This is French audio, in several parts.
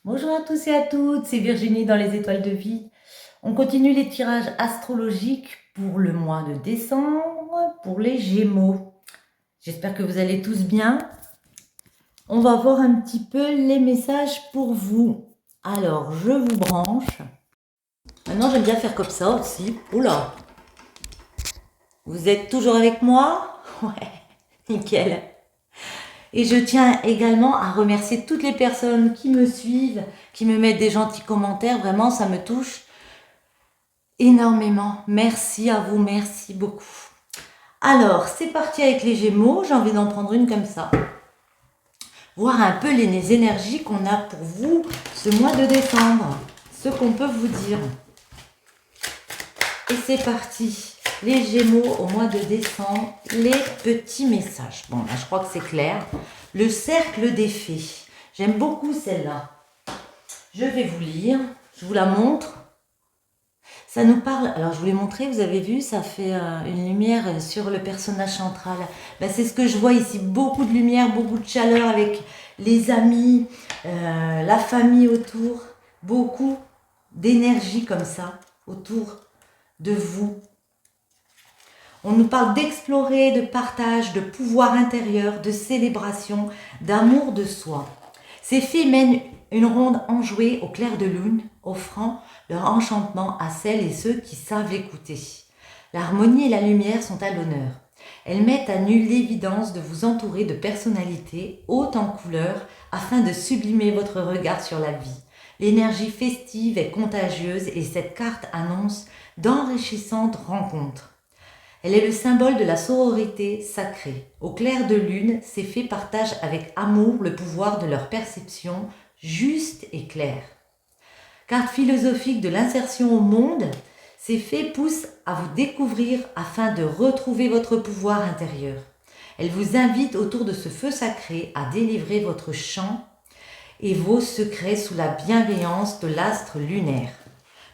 Bonjour à tous et à toutes, c'est Virginie dans les étoiles de vie. On continue les tirages astrologiques pour le mois de décembre, pour les Gémeaux. J'espère que vous allez tous bien. On va voir un petit peu les messages pour vous. Alors, je vous branche. Maintenant, j'aime bien faire comme ça aussi. Oula! Vous êtes toujours avec moi? Ouais, nickel. Et je tiens également à remercier toutes les personnes qui me suivent, qui me mettent des gentils commentaires. Vraiment, ça me touche énormément. Merci à vous, merci beaucoup. Alors, c'est parti avec les Gémeaux. J'ai envie d'en prendre une comme ça. Voir un peu les énergies qu'on a pour vous ce mois de décembre. Ce qu'on peut vous dire. Et c'est parti. Les Gémeaux au mois de décembre. Les petits messages. Bon, là, je crois que c'est clair. Le cercle des fées. J'aime beaucoup celle-là. Je vais vous lire. Je vous la montre. Ça nous parle, alors je vous l'ai montré, vous avez vu, ça fait une lumière sur le personnage central. Ben, c'est ce que je vois ici, beaucoup de lumière, beaucoup de chaleur avec les amis, la famille autour, beaucoup d'énergie comme ça autour de vous. On nous parle d'explorer, de partage, de pouvoir intérieur, de célébration, d'amour de soi. Ces fées mènent une ronde enjouée au clair de lune, offrant leur enchantement à celles et ceux qui savent écouter. L'harmonie et la lumière sont à l'honneur. Elles mettent à nu l'évidence de vous entourer de personnalités hautes en couleurs afin de sublimer votre regard sur la vie. L'énergie festive est contagieuse et cette carte annonce d'enrichissantes rencontres. Elle est le symbole de la sororité sacrée. Au clair de lune, ces fées partagent avec amour le pouvoir de leur perception juste et claire. Carte philosophique de l'insertion au monde, ces fées poussent à vous découvrir afin de retrouver votre pouvoir intérieur. Elles vous invitent autour de ce feu sacré à délivrer votre chant et vos secrets sous la bienveillance de l'astre lunaire.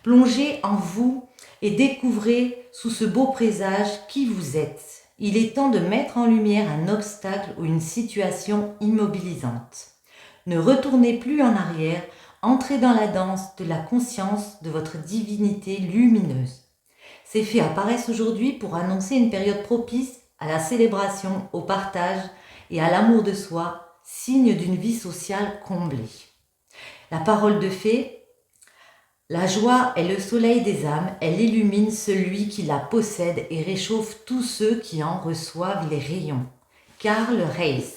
Plongez en vous et découvrez sous ce beau présage qui vous êtes. Il est temps de mettre en lumière un obstacle ou une situation immobilisante. Ne retournez plus en arrière, entrez dans la danse de la conscience de votre divinité lumineuse. Ces faits apparaissent aujourd'hui pour annoncer une période propice à la célébration, au partage et à l'amour de soi, signe d'une vie sociale comblée. La parole de fée. La joie est le soleil des âmes, elle illumine celui qui la possède et réchauffe tous ceux qui en reçoivent les rayons. Karl Reiss.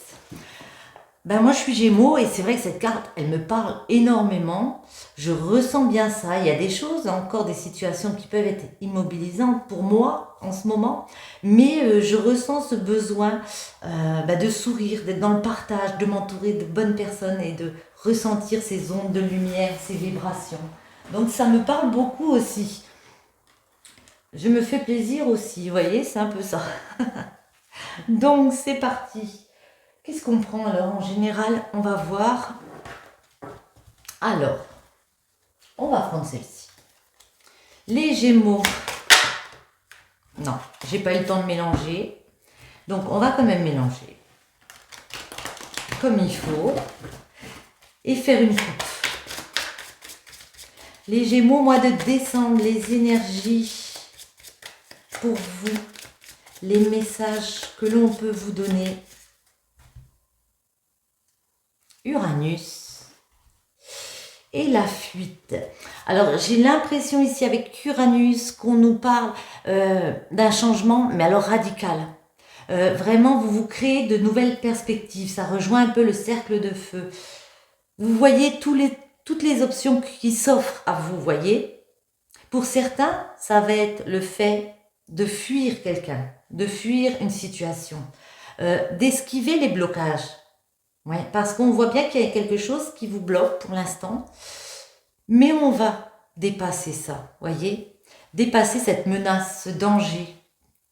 Ben moi je suis Gémeaux et c'est vrai que cette carte, elle me parle énormément. Je ressens bien ça. Il y a des choses, encore des situations qui peuvent être immobilisantes pour moi en ce moment, mais je ressens ce besoin de sourire, d'être dans le partage, de m'entourer de bonnes personnes et de ressentir ces ondes de lumière, ces vibrations. Donc ça me parle beaucoup aussi. Je me fais plaisir aussi, vous voyez, c'est un peu ça. Donc c'est parti. Qu'est-ce qu'on prend alors? En général, on va voir. Alors, on va prendre celle-ci. Les Gémeaux. Non, j'ai pas eu le temps de mélanger. Donc on va quand même mélanger. Comme il faut. Et faire une coupe. Les Gémeaux, mois de décembre, les énergies pour vous, les messages que l'on peut vous donner. Uranus et la fuite. Alors j'ai l'impression ici avec Uranus qu'on nous parle d'un changement, mais alors radical. Vraiment, vous vous créez de nouvelles perspectives. Ça rejoint un peu le cercle de feu. Vous voyez toutes les options qui s'offrent à vous, voyez. Pour certains, ça va être le fait de fuir quelqu'un, de fuir une situation, d'esquiver les blocages. Ouais, parce qu'on voit bien qu'il y a quelque chose qui vous bloque pour l'instant, mais on va dépasser ça, voyez, dépasser cette menace, ce danger.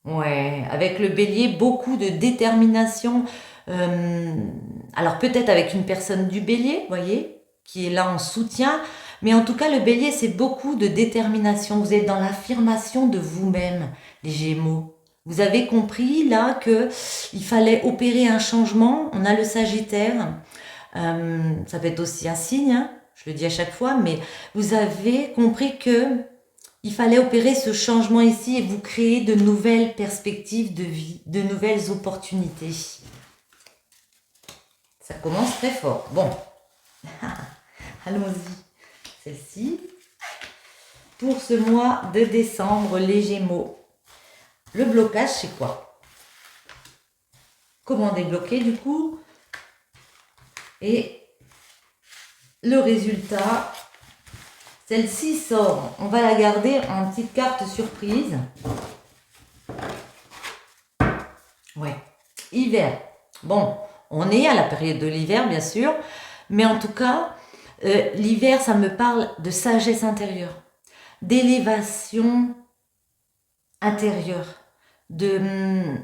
Ouais, avec le bélier, beaucoup de détermination. Alors peut-être avec une personne du bélier, voyez, qui est là en soutien, mais en tout cas le bélier, c'est beaucoup de détermination. Vous êtes dans l'affirmation de vous-même, les Gémeaux. Vous avez compris là que il fallait opérer un changement. On a le Sagittaire, ça peut être aussi un signe, hein. je le dis à chaque fois, mais vous avez compris que il fallait opérer ce changement ici et vous créer de nouvelles perspectives de vie, de nouvelles opportunités. Ça commence très fort. Bon, allons-y. Celle-ci. Pour ce mois de décembre, les Gémeaux. Le blocage, c'est quoi? Comment débloquer du coup? Et le résultat, celle-ci sort. On va la garder en petite carte surprise. Ouais. Hiver. Bon, on est à la période de l'hiver, bien sûr. Mais en tout cas, l'hiver, ça me parle de sagesse intérieure, d'élévation intérieure, de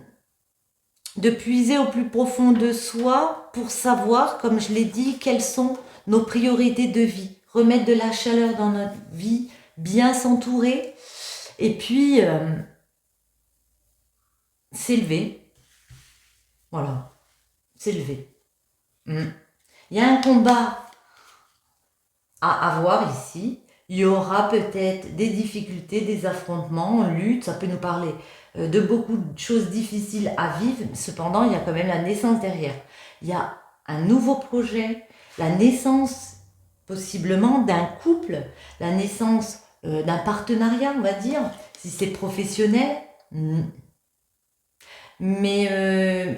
puiser au plus profond de soi pour savoir, comme je l'ai dit, quelles sont nos priorités de vie. Remettre de la chaleur dans notre vie, bien s'entourer et puis s'élever. Voilà, s'élever. Il y a un combat à avoir ici. Il y aura peut-être des difficultés, des affrontements, on lutte, ça peut nous parler de beaucoup de choses difficiles à vivre. Cependant, il y a quand même la naissance derrière. Il y a un nouveau projet, la naissance possiblement d'un couple, la naissance d'un partenariat, on va dire, si c'est professionnel. Mais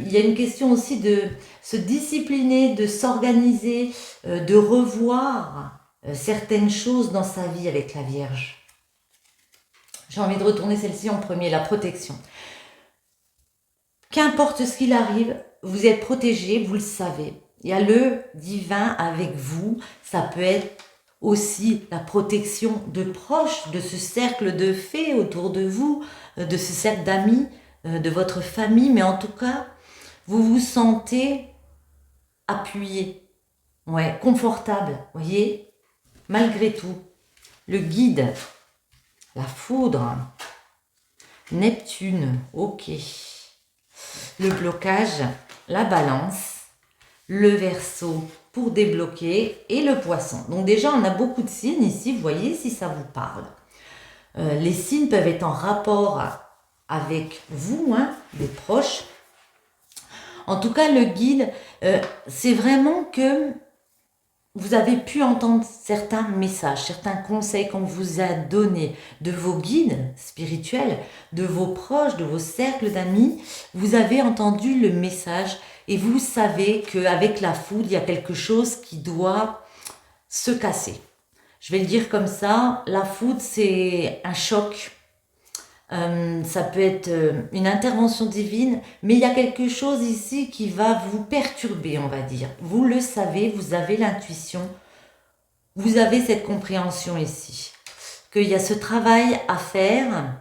il y a une question aussi de se discipliner, de s'organiser, de revoir certaines choses dans sa vie avec la Vierge. J'ai envie de retourner celle-ci en premier, la protection. Qu'importe ce qu'il arrive, vous êtes protégé, vous le savez. Il y a le divin avec vous. Ça peut être aussi la protection de proches, de ce cercle de fées autour de vous, de ce cercle d'amis, de votre famille. Mais en tout cas, vous vous sentez appuyé, ouais, confortable, voyez, malgré tout. Le guide, la foudre, Neptune, ok. Le blocage, la balance, le Verseau pour débloquer et le Poisson. Donc déjà, on a beaucoup de signes ici, vous voyez si ça vous parle. Les signes peuvent être en rapport avec vous, hein, des proches. En tout cas, le guide, c'est vraiment que vous avez pu entendre certains messages, certains conseils qu'on vous a donnés de vos guides spirituels, de vos proches, de vos cercles d'amis. Vous avez entendu le message et vous savez qu'avec la foudre, il y a quelque chose qui doit se casser. Je vais le dire comme ça, la foudre, c'est un choc. Ça peut être une intervention divine, mais il y a quelque chose ici qui va vous perturber, on va dire. Vous le savez, vous avez l'intuition, vous avez cette compréhension ici, qu'il y a ce travail à faire.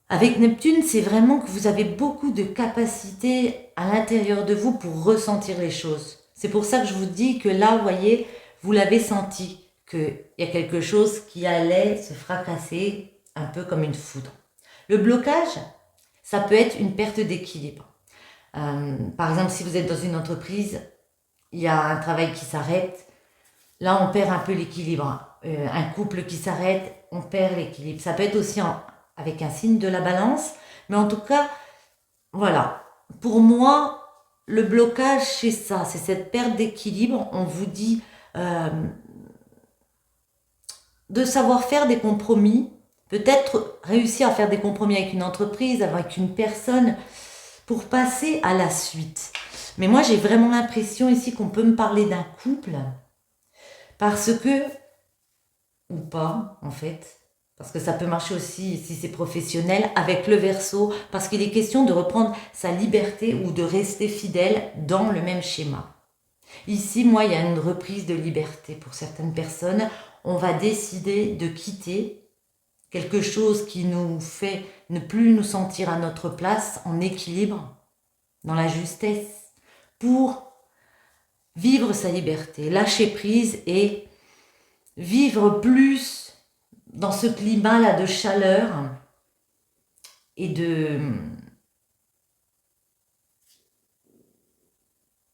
Avec Neptune, c'est vraiment que vous avez beaucoup de capacités à l'intérieur de vous pour ressentir les choses. C'est pour ça que je vous dis que là, vous voyez, vous l'avez senti, qu'il y a quelque chose qui allait se fracasser, un peu comme une foudre. Le blocage, ça peut être une perte d'équilibre. Par exemple, si vous êtes dans une entreprise, il y a un travail qui s'arrête, là on perd un peu l'équilibre. Un couple qui s'arrête, on perd l'équilibre. Ça peut être aussi avec un signe de la balance, mais en tout cas, voilà. Pour moi, le blocage, c'est ça, c'est cette perte d'équilibre. On vous dit de savoir faire des compromis, peut-être réussir à faire des compromis avec une entreprise, avec une personne, pour passer à la suite. Mais moi, j'ai vraiment l'impression ici qu'on peut me parler d'un couple, parce que, ou pas, en fait, parce que ça peut marcher aussi si c'est professionnel, avec le Verseau, parce qu'il est question de reprendre sa liberté ou de rester fidèle dans le même schéma. Ici, moi, il y a une reprise de liberté pour certaines personnes. On va décider de quitter quelque chose qui nous fait ne plus nous sentir à notre place, en équilibre, dans la justesse, pour vivre sa liberté, lâcher prise et vivre plus dans ce climat-là de chaleur et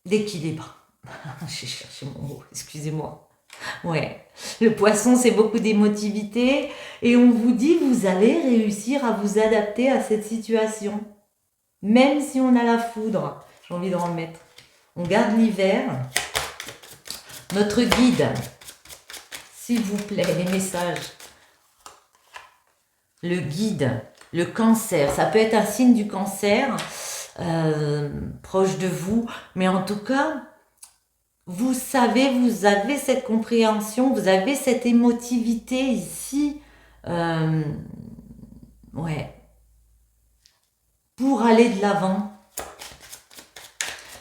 d'équilibre. J'ai cherché mon mot, excusez-moi. Ouais. Le poisson, c'est beaucoup d'émotivité. Et on vous dit, vous allez réussir à vous adapter à cette situation. Même si on a la foudre. J'ai envie de remettre. On garde l'hiver. Notre guide, s'il vous plaît, les messages. Le guide, le cancer. Ça peut être un signe du cancer proche de vous. Mais en tout cas, vous savez, vous avez cette compréhension, vous avez cette émotivité ici. Ouais. Pour aller de l'avant.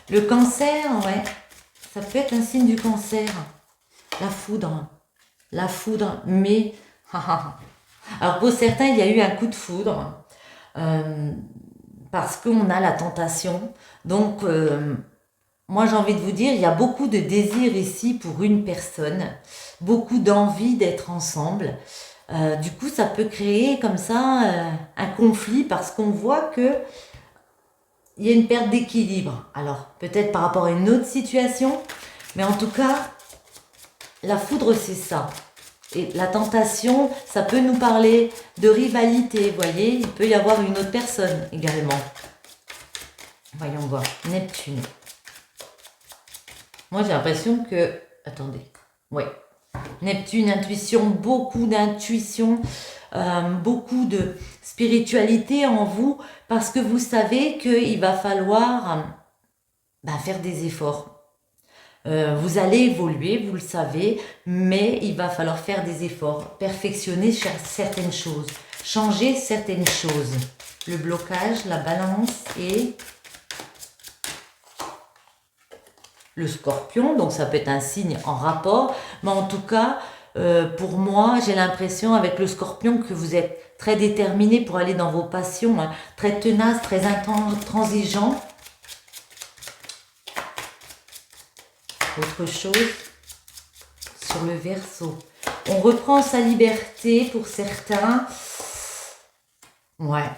Le cancer, ouais. Ça peut être un signe du cancer. La foudre. La foudre, mais... Alors pour certains, il y a eu un coup de foudre. Parce qu'on a la tentation. Donc, moi j'ai envie de vous dire, il y a beaucoup de désir ici pour une personne. Beaucoup d'envie d'être ensemble. Du coup, ça peut créer comme ça un conflit parce qu'on voit que il y a une perte d'équilibre. Alors, peut-être par rapport à une autre situation, mais en tout cas, la foudre, c'est ça. Et la tentation, ça peut nous parler de rivalité, vous voyez. Il peut y avoir une autre personne également. Voyons voir. Neptune. Moi, j'ai l'impression que... Attendez. Ouais. Neptune, intuition, beaucoup d'intuition, beaucoup de spiritualité en vous, parce que vous savez qu'il va falloir faire des efforts. Vous allez évoluer, vous le savez, mais il va falloir faire des efforts, perfectionner certaines choses, changer certaines choses. Le blocage, la balance et le scorpion, donc ça peut être un signe en rapport, mais en tout cas, pour moi, j'ai l'impression avec le scorpion que vous êtes très déterminé pour aller dans vos passions, hein, très tenace, très intransigeant. Autre chose sur le Verseau. On reprend sa liberté pour certains. Ouais.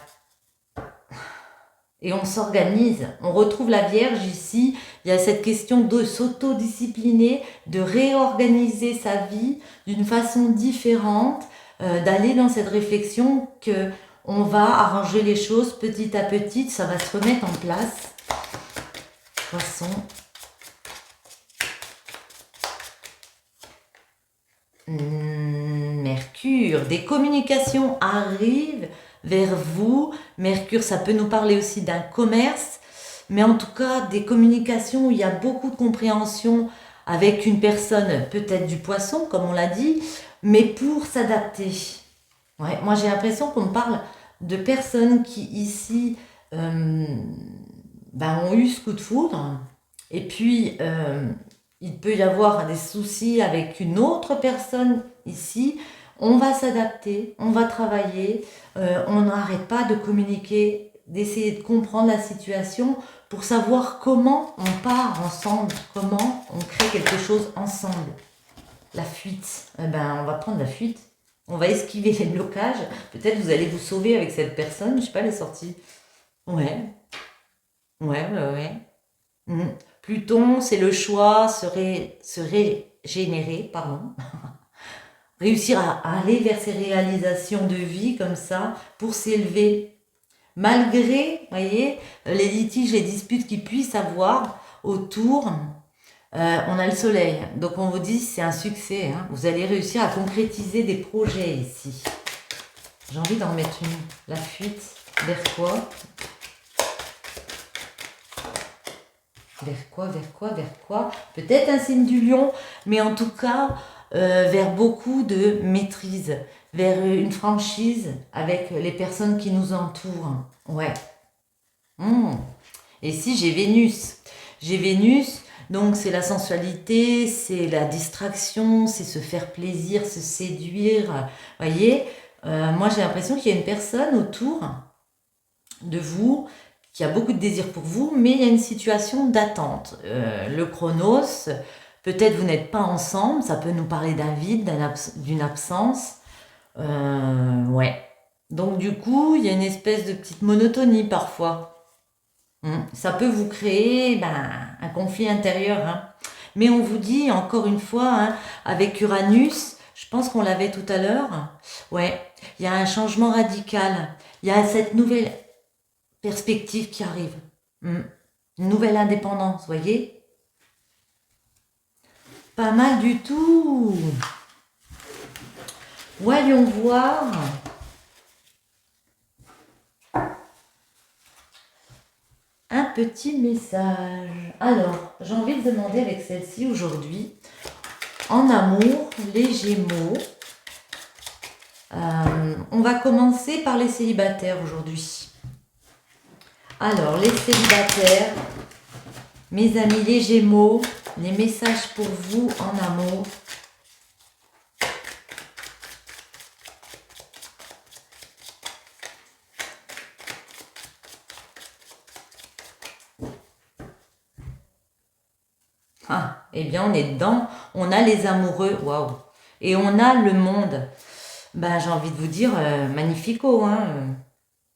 Et on s'organise. On retrouve la Vierge ici. Il y a cette question de s'autodiscipliner, de réorganiser sa vie d'une façon différente, d'aller dans cette réflexion que on va arranger les choses petit à petit. Ça va se remettre en place. Poisson. Mercure, des communications arrivent vers vous. Mercure, ça peut nous parler aussi d'un commerce, mais en tout cas des communications où il y a beaucoup de compréhension avec une personne, peut-être du poisson, comme on l'a dit, mais pour s'adapter. Ouais, moi j'ai l'impression qu'on parle de personnes qui ici ont eu ce coup de foudre, et puis il peut y avoir des soucis avec une autre personne ici. On va s'adapter, on va travailler, on n'arrête pas de communiquer, d'essayer de comprendre la situation pour savoir comment on part ensemble, comment on crée quelque chose ensemble. La fuite, on va prendre la fuite, on va esquiver les blocages, peut-être vous allez vous sauver avec cette personne, je sais pas, elle est sortie. Ouais. Pluton, c'est le choix, se régénérer, pardon. Réussir à aller vers ses réalisations de vie comme ça, pour s'élever. Malgré, voyez, les litiges, les disputes qu'il puisse avoir autour, on a le soleil. Donc on vous dit, c'est un succès. Hein. Vous allez réussir à concrétiser des projets ici. J'ai envie d'en mettre une. La fuite, vers quoi ? Vers quoi? Peut-être un signe du lion, mais en tout cas, vers beaucoup de maîtrise, vers une franchise avec les personnes qui nous entourent. Ouais. Et si j'ai Vénus. J'ai Vénus, donc c'est la sensualité, c'est la distraction, c'est se faire plaisir, se séduire. Voyez, moi j'ai l'impression qu'il y a une personne autour de vous qui a beaucoup de désir pour vous, mais il y a une situation d'attente. Le chronos, peut-être vous n'êtes pas ensemble, ça peut nous parler d'un vide, d'une absence. Ouais. Donc du coup, il y a une espèce de petite monotonie parfois. Ça peut vous créer un conflit intérieur. Hein. Mais on vous dit, encore une fois, hein, avec Uranus, je pense qu'on l'avait tout à l'heure, ouais, il y a un changement radical. Il y a cette nouvelle perspective qui arrive. Une nouvelle indépendance, voyez? Pas mal du tout. Voyons voir. Un petit message. Alors, j'ai envie de demander avec celle-ci aujourd'hui, en amour, les Gémeaux. On va commencer par les célibataires aujourd'hui. Alors, les célibataires, mes amis les Gémeaux, les messages pour vous en amour. Ah, eh bien, on est dedans. On a les amoureux, waouh. Et on a le monde. Ben, j'ai envie de vous dire, magnifico, hein.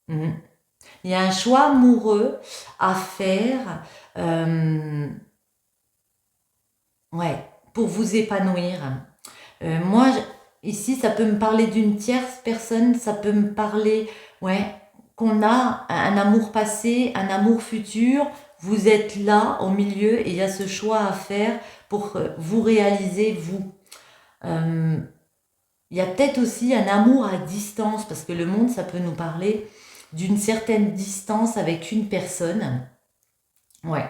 Il y a un choix amoureux à faire, ouais, pour vous épanouir. Moi, ici, ça peut me parler d'une tierce personne, ça peut me parler, ouais, qu'on a un amour passé, un amour futur. Vous êtes là, au milieu, et il y a ce choix à faire pour vous réaliser, vous. Il y a peut-être aussi un amour à distance, parce que le monde, ça peut nous parler d'une certaine distance avec une personne. Ouais.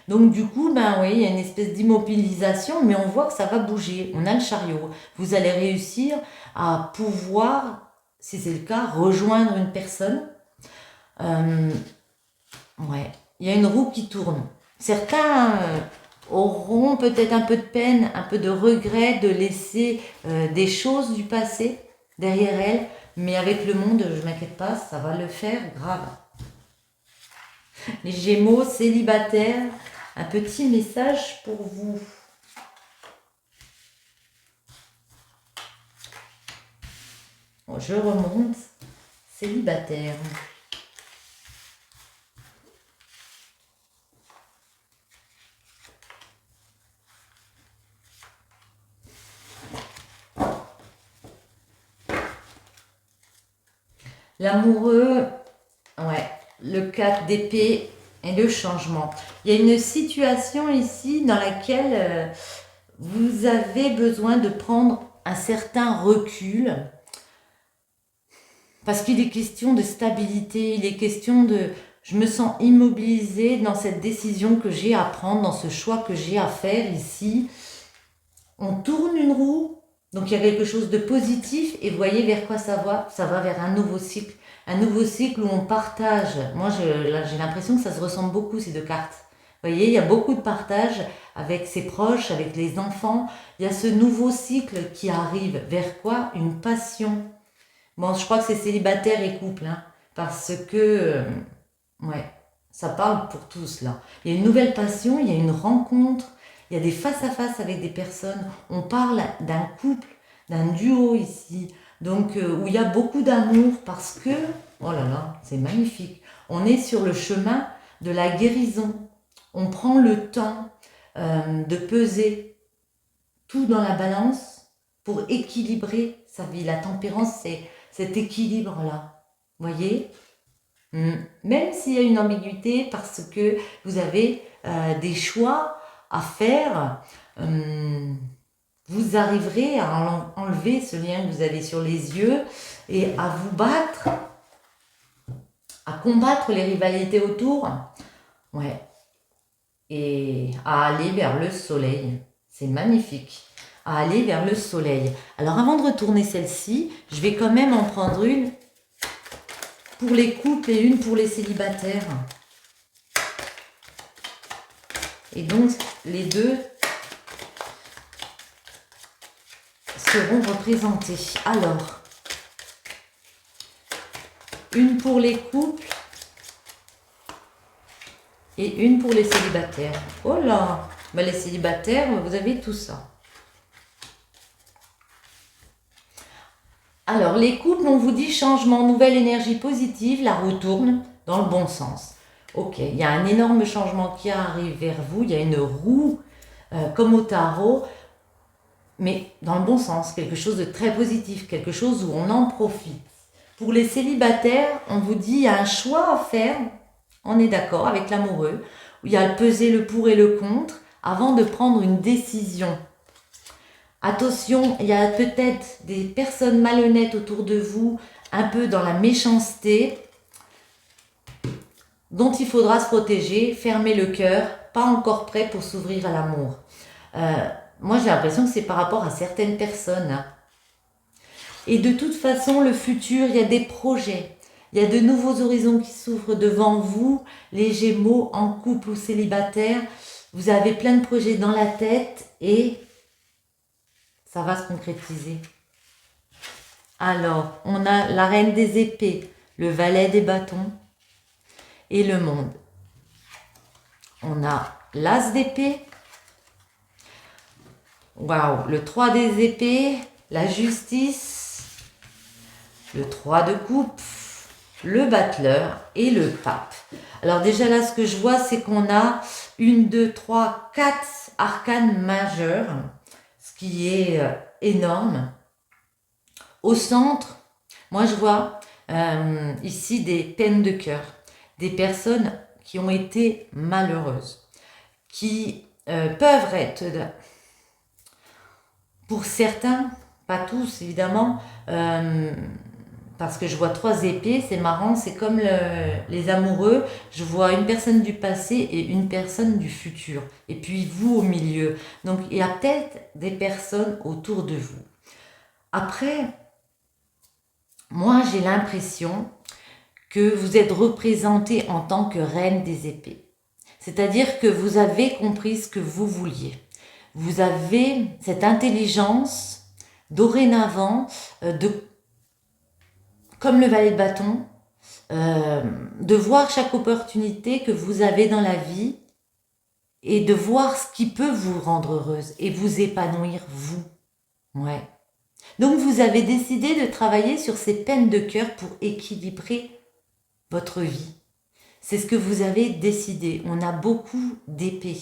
Donc du coup, ben oui, il y a une espèce d'immobilisation, mais on voit que ça va bouger. On a le chariot. Vous allez réussir à pouvoir, si c'est le cas, rejoindre une personne. Ouais. Il y a une roue qui tourne. Certains auront peut-être un peu de peine, un peu de regret de laisser des choses du passé derrière elles, mais avec le monde, je ne m'inquiète pas, ça va le faire grave. Les Gémeaux célibataires, un petit message pour vous. Bon, je remonte, célibataire. L'amoureux, ouais, le 4 d'épée et le changement. Il y a une situation ici dans laquelle vous avez besoin de prendre un certain recul parce qu'il est question de stabilité, il est question de... Je me sens immobilisée dans cette décision que j'ai à prendre, dans ce choix que j'ai à faire ici. On tourne une roue, donc il y a quelque chose de positif et vous voyez vers quoi ça va? Ça va vers un nouveau cycle. Un nouveau cycle où on partage. Moi, j'ai l'impression que ça se ressemble beaucoup, ces deux cartes. Vous voyez, il y a beaucoup de partage avec ses proches, avec les enfants. Il y a ce nouveau cycle qui arrive. Vers quoi? Une passion. Bon, je crois que c'est célibataire et couple, hein, parce que, ouais, ça parle pour tous, là. Il y a une nouvelle passion, il y a une rencontre, il y a des face-à-face avec des personnes. On parle d'un couple, d'un duo ici. Donc, où il y a beaucoup d'amour parce que, oh là là, c'est magnifique. On est sur le chemin de la guérison. On prend le temps de peser tout dans la balance pour équilibrer sa vie. La tempérance, c'est cet équilibre-là. Voyez? Même s'il y a une ambiguïté parce que vous avez des choix à faire, vous arriverez à enlever ce lien que vous avez sur les yeux et à vous battre, à combattre les rivalités autour, ouais, et à aller vers le soleil. C'est magnifique. À aller vers le soleil. Alors avant de retourner celle-ci, je vais quand même en prendre une pour les couples et une pour les célibataires. Et donc les deux seront représentés. Alors, une pour les couples et une pour les célibataires. Oh là, ben les célibataires, vous avez tout ça. Alors, les couples, on vous dit changement, nouvelle énergie positive, la roue tourne dans le bon sens. Ok, il y a un énorme changement qui arrive vers vous, il y a une roue comme au tarot, mais dans le bon sens, quelque chose de très positif, quelque chose où on en profite. Pour les célibataires, on vous dit, il y a un choix à faire, on est d'accord, avec l'amoureux, où il y a à peser le pour et le contre, avant de prendre une décision. Attention, il y a peut-être des personnes malhonnêtes autour de vous, un peu dans la méchanceté, dont il faudra se protéger, fermer le cœur, pas encore prêt pour s'ouvrir à l'amour. Moi, j'ai l'impression que c'est par rapport à certaines personnes. Et de toute façon, le futur, il y a des projets. Il y a de nouveaux horizons qui s'ouvrent devant vous, les Gémeaux, en couple ou célibataire. Vous avez plein de projets dans la tête et ça va se concrétiser. Alors, on a la reine des épées, le valet des bâtons et le monde. On a l'as d'épée, waouh, le 3 des épées, la justice, le 3 de coupe, le battleur et le pape. Alors déjà là, ce que je vois, c'est qu'on a 1, 2, 3, 4 arcanes majeures, ce qui est énorme. Au centre, moi je vois ici des peines de cœur, des personnes qui ont été malheureuses, qui peuvent être, pour certains, pas tous évidemment, parce que je vois 3 épées, c'est marrant, c'est comme les amoureux, je vois une personne du passé et une personne du futur, et puis vous au milieu. Donc il y a peut-être des personnes autour de vous. Après, moi j'ai l'impression que vous êtes représentée en tant que reine des épées. C'est-à-dire que vous avez compris ce que vous vouliez. Vous avez cette intelligence dorénavant comme le valet de bâton, de voir chaque opportunité que vous avez dans la vie et de voir ce qui peut vous rendre heureuse et vous épanouir vous. Ouais. Donc vous avez décidé de travailler sur ces peines de cœur pour équilibrer votre vie. C'est ce que vous avez décidé. On a beaucoup d'épées.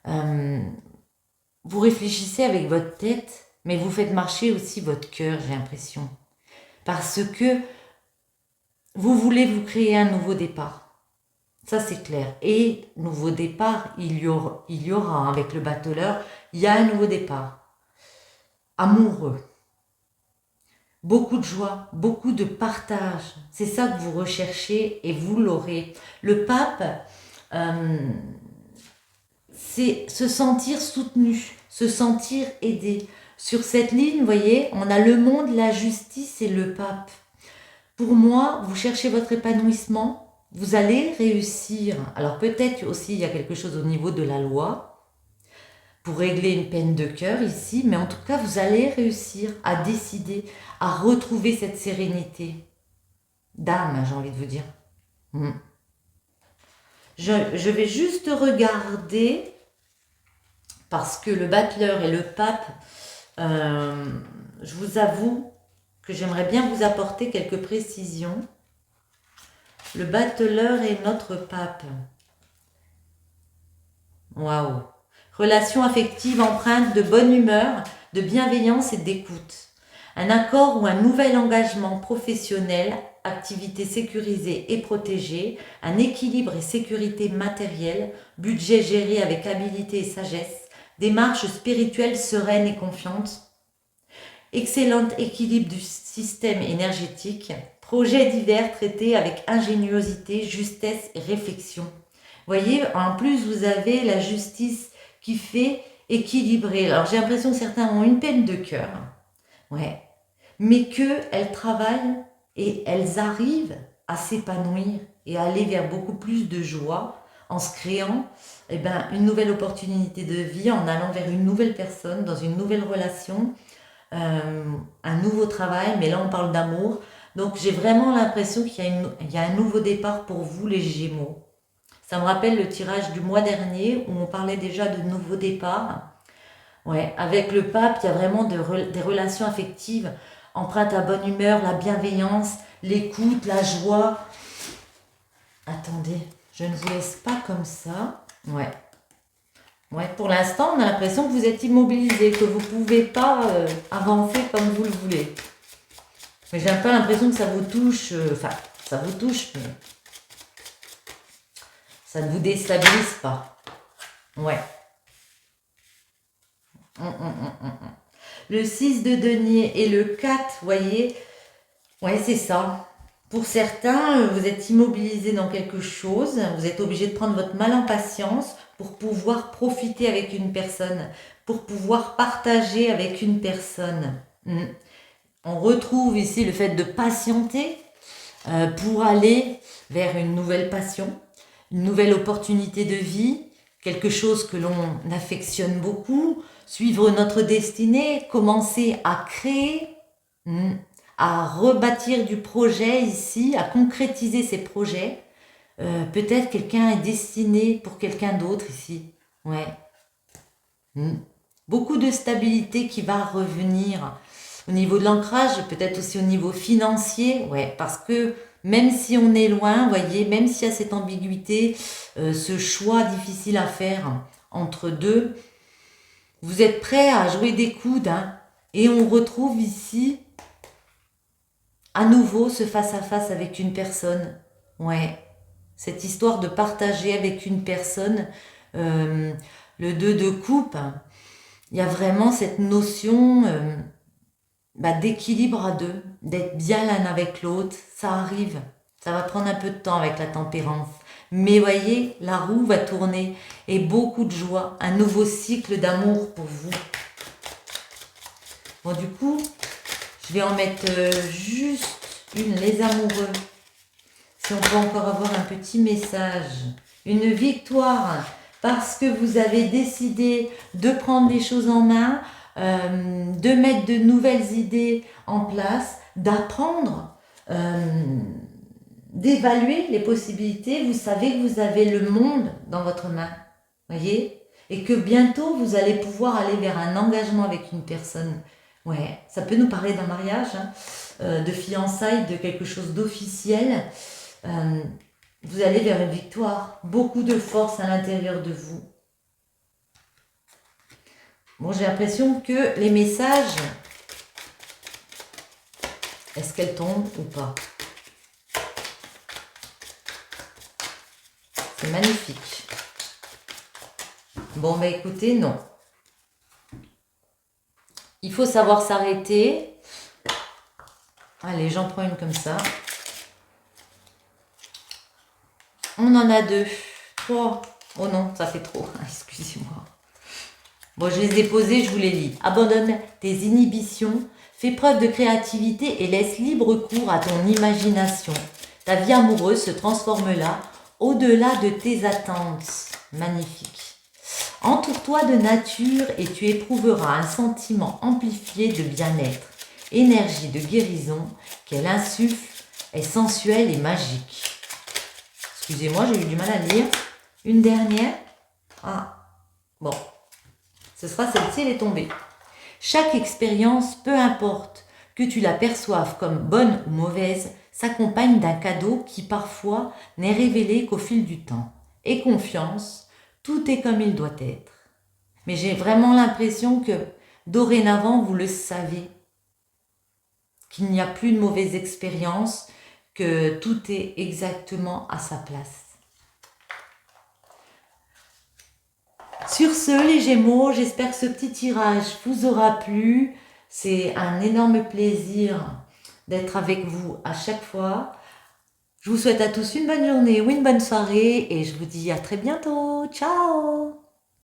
Vous réfléchissez avec votre tête, mais vous faites marcher aussi votre cœur, j'ai l'impression. Parce que vous voulez vous créer un nouveau départ. Ça, c'est clair. Et nouveau départ, il y aura avec le battleur, il y a un nouveau départ. Amoureux. Beaucoup de joie, beaucoup de partage. C'est ça que vous recherchez et vous l'aurez. Le pape, c'est se sentir soutenu, se sentir aidé. Sur cette ligne, vous voyez, on a le monde, la justice et le pape. Pour moi, vous cherchez votre épanouissement, vous allez réussir. Alors peut-être aussi il y a quelque chose au niveau de la loi pour régler une peine de cœur ici, mais en tout cas, vous allez réussir à décider, à retrouver cette sérénité d'âme, j'ai envie de vous dire. Je vais juste regarder, parce que le battleur et le pape, je vous avoue que j'aimerais bien vous apporter quelques précisions. Le battleur est notre pape. Waouh! Relation affective empreinte de bonne humeur, de bienveillance et d'écoute. Un accord ou un nouvel engagement professionnel, activité sécurisée et protégée, un équilibre et sécurité matérielle, budget géré avec habileté et sagesse, démarche spirituelle sereine et confiante, excellent équilibre du système énergétique, projets divers traités avec ingéniosité, justesse et réflexion. Vous voyez, en plus, vous avez la justice qui fait équilibrer. Alors, j'ai l'impression que certains ont une peine de cœur, ouais, mais qu'elles travaillent et elles arrivent à s'épanouir et à aller vers beaucoup plus de joie en se créant une nouvelle opportunité de vie, en allant vers une nouvelle personne, dans une nouvelle relation, un nouveau travail, mais là on parle d'amour. Donc j'ai vraiment l'impression qu'il y a un nouveau départ pour vous les Gémeaux. Ça me rappelle le tirage du mois dernier où on parlait déjà de nouveau départ. Ouais, avec le pape, il y a vraiment des relations affectives empreintes à bonne humeur, la bienveillance, l'écoute, la joie. Attendez, je ne vous laisse pas comme ça. Ouais. Ouais, pour l'instant, on a l'impression que vous êtes immobilisé, que vous ne pouvez pas avancer comme vous le voulez. Mais j'ai un peu l'impression que ça vous touche, enfin, ça vous touche, mais ça ne vous déstabilise pas. Ouais. Le 6 de denier et le 4, vous voyez, ouais, c'est ça. Pour certains, vous êtes immobilisé dans quelque chose, vous êtes obligé de prendre votre mal en patience pour pouvoir profiter avec une personne, pour pouvoir partager avec une personne. On retrouve ici le fait de patienter pour aller vers une nouvelle passion, une nouvelle opportunité de vie, quelque chose que l'on affectionne beaucoup, suivre notre destinée, commencer à créer, à rebâtir du projet ici, à concrétiser ses projets. Peut-être quelqu'un est destiné pour quelqu'un d'autre ici. Ouais. Beaucoup de stabilité qui va revenir au niveau de l'ancrage, peut-être aussi au niveau financier. Ouais, parce que même si on est loin, voyez, même s'il y a cette ambiguïté, ce choix difficile à faire entre deux, vous êtes prêt à jouer des coudes, hein, et on retrouve ici à nouveau ce face-à-face avec une personne. Ouais, cette histoire de partager avec une personne, le 2 de coupe, il y a vraiment cette notion d'équilibre à deux, d'être bien l'un avec l'autre. Ça arrive, ça va prendre un peu de temps avec la tempérance. Mais voyez, la roue va tourner et beaucoup de joie, un nouveau cycle d'amour pour vous. Bon, du coup, je vais en mettre juste une, les amoureux. Si on peut encore avoir un petit message. Une victoire parce que vous avez décidé de prendre les choses en main, de mettre de nouvelles idées en place, d'apprendre, d'évaluer les possibilités. Vous savez que vous avez le monde dans votre main, voyez, et que bientôt vous allez pouvoir aller vers un engagement avec une personne. Ouais, ça peut nous parler d'un mariage, hein, de fiançailles, de quelque chose d'officiel. Vous allez vers une victoire, beaucoup de force à l'intérieur de vous. Bon, j'ai l'impression que les messages, est-ce qu'elles tombent ou pas? C'est magnifique. Bon, bah écoutez, non. Il faut savoir s'arrêter. Allez, j'en prends une comme ça. On en a 2, 3. Oh non, ça fait trop. Excusez-moi. Bon, je les ai posés, je vous les lis. Abandonne tes inhibitions, fais preuve de créativité et laisse libre cours à ton imagination. Ta vie amoureuse se transforme là, au-delà de tes attentes. Magnifique. Entoure-toi de nature et tu éprouveras un sentiment amplifié de bien-être. Énergie de guérison qu'elle insuffle est sensuelle et magique. Excusez-moi, j'ai eu du mal à lire. Une dernière. Ah, bon. Ce sera celle-ci, elle est tombée. Chaque expérience, peu importe que tu la perçoives comme bonne ou mauvaise, s'accompagne d'un cadeau qui parfois n'est révélé qu'au fil du temps. Aie confiance, tout est comme il doit être. Mais j'ai vraiment l'impression que dorénavant, vous le savez, qu'il n'y a plus de mauvaises expériences, que tout est exactement à sa place. Sur ce, les Gémeaux, j'espère que ce petit tirage vous aura plu. C'est un énorme plaisir d'être avec vous à chaque fois. Je vous souhaite à tous une bonne journée ou une bonne soirée et je vous dis à très bientôt. Ciao!